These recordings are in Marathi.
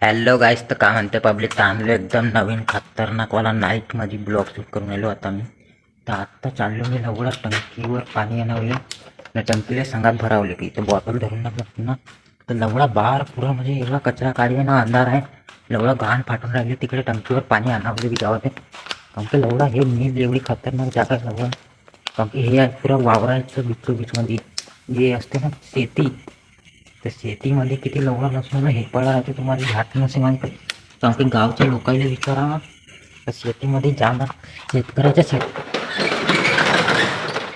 हॅलो गाईस, तर काय म्हणते पब्लिक. चांगलं एकदम नवीन खतरनाकवाला नाईटमध्ये ब्लॉग शूट करून आलो आता मी. तर आत्ता चाललो मी लवकर टंकीवर पाणी आणवले ना, टंकीला संघात भरावले की इथं बॉटल धरून लागलं ना. तर लवडा बाहेर पुरा म्हणजे एवढा कचरा काढी ना, अंधार आहे. लवडा घाण फाटून राहिली तिकडे टंकीवर पाणी आणवले की जावं ते. कारण की लवडा हे नील एवढी खतरनाक जागा आहे लवडा. कारण की हे आहे पुरा वावरायचं बीचमध्ये जे असते ना शेती. तर शेतीमध्ये किती लवडा नसून हे पडला राहते तुम्हाला झाट नसे माहिती. कारण की गावच्या लोकांना विचारा तर शेतीमध्ये जाणार शेतकऱ्याच्या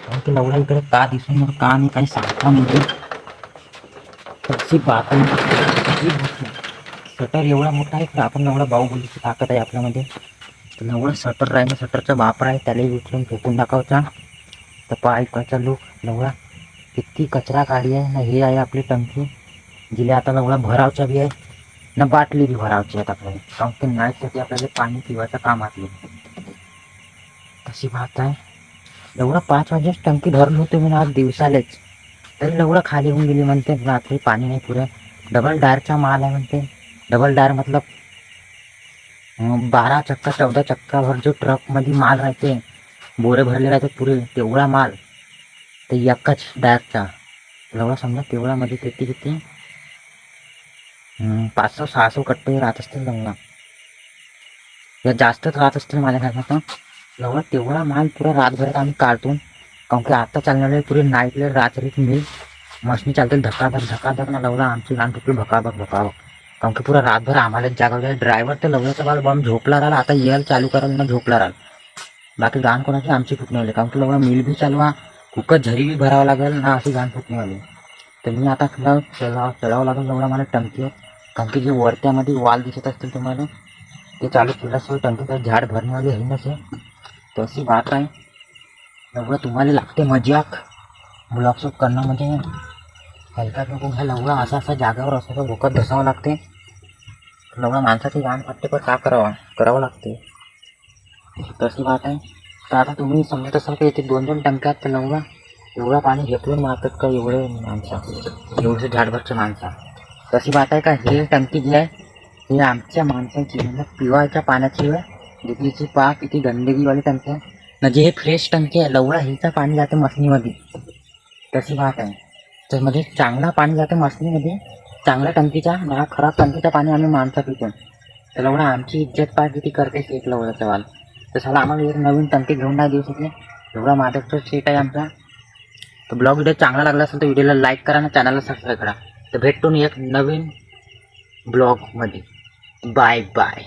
कारण की लवडा इकडे का दिसून का आणि काही सांगता म्हणजे तशी बात शटर एवढा मोठा आहे तर आपण एवढा बाहुबलीची ताकद आहे आपल्यामध्ये. तर एवढं शटर राहिलं, शटरचा वापर आहे त्याला उचलून फेकून टाकायचा. तर पायकाचा लूक लवडा किती कचरा काढी आहे ना. हे आहे आपली टंकी जिला आता लवडा भरावचा बी आहे ना, बाटली बी भरावची आहेत आपल्याला. कारण की नाईटसाठी आपल्याला पाणी पिवायचं काम असले तशी बात आहे. एवढा 5 वाजेच टंकी धरली होती मी आज दिवसालेच, तरी एवढं खाली होऊन गेली म्हणते. रात्री पाणी नाही पुरं. डबल डायरचा माल आहे म्हणते. डबल डायर मतलब 12 चक्का 14 चक्काभर जो ट्रकमध्ये माल राहते, बोरे भरले राहते पुरे, तेवढा माल ते एकाच डायरचा. एवढा समजा तेवढ्यामध्ये किती किती 500-600 कट्टे राहत असतील लवडा, या जास्तच राहत असतील माझ्या घरात. लवडा तेवढा माल पुरा रातभरात आम्ही काढतो. कारण की आता चालणारे पुरे नाईटला रात्रीच मिल मशनी चालते धकाधक ना लवडा. आमची लहान टुकडी भकाभक. कारण की पुरा रातभर आम्हालाच जागवलं. ड्रायव्हर तर लवड्याचा बाल बॉम्ब झोपला राहिला, आता येल चालू करायला ना झोपला राहिला. बाकी गाण कोणाची आमची फुटणे आली. कारण की लवडा मिल बी चालवा, कुकत झरी बी भरावं लागेल ना, अशी गाण फुटणे आली. तर मी आता चढावं लागेल लवडा मला टंकीवर. कारण की जे वरत्यामध्ये वाल दिसत असतील तुम्हाला ते चालू केल्याशिवाय टंकीचं झाड भरण्यावाली आहे नसे. तशी बात आहे. लवडा तुम्हाला लागते मजाक ब्लॉग शूट करणं म्हणजे हलका नको घ्या. लवडा असा जागेवर असं डोक्यात धसावं लागते. लवडा माणसाची गाण फाटते पण का करावं लागते. तशी बात आहे. तर आता तुम्ही समजत असाल की इथे 2-2 टंक्यात तर लवडा एवढा पाणी घेतलं मारतात का एवढे माणसं, एवढे झाडभरच्या माणसं. तशी बात आहे का. हे टंकी जी आहे हे आमच्या माणसाची म्हणजे पिवायच्या पाण्याची दुधीची पा किती गंदगीवाली टंकी आहे म्हणजे हे फ्रेश टंकी आहे. लवडा हिचं पाणी जाते मशनीमध्ये. तशी बात आहे. तर म्हणजे चांगला पाणी जाते मशनीमध्ये चांगल्या टंकीचा ना, खराब टंकीचा पाणी आम्ही माणसा पितो. तर लवडा आमची इज्जत पाय किती करते शेत लवड्याचा वाल. तर साला आम्हाला एक नवीन टंकी घेऊन नाही देऊ शकले. एवढा मादकचा शेट आहे आमचा. तर ब्लॉग व्हिडिओ चांगला लागला असेल तर व्हिडिओला लाईक करा ना, चॅनलला सबस्क्राईब करा. तर भेटतो एक नवीन ब्लॉगमध्ये. Bye bye.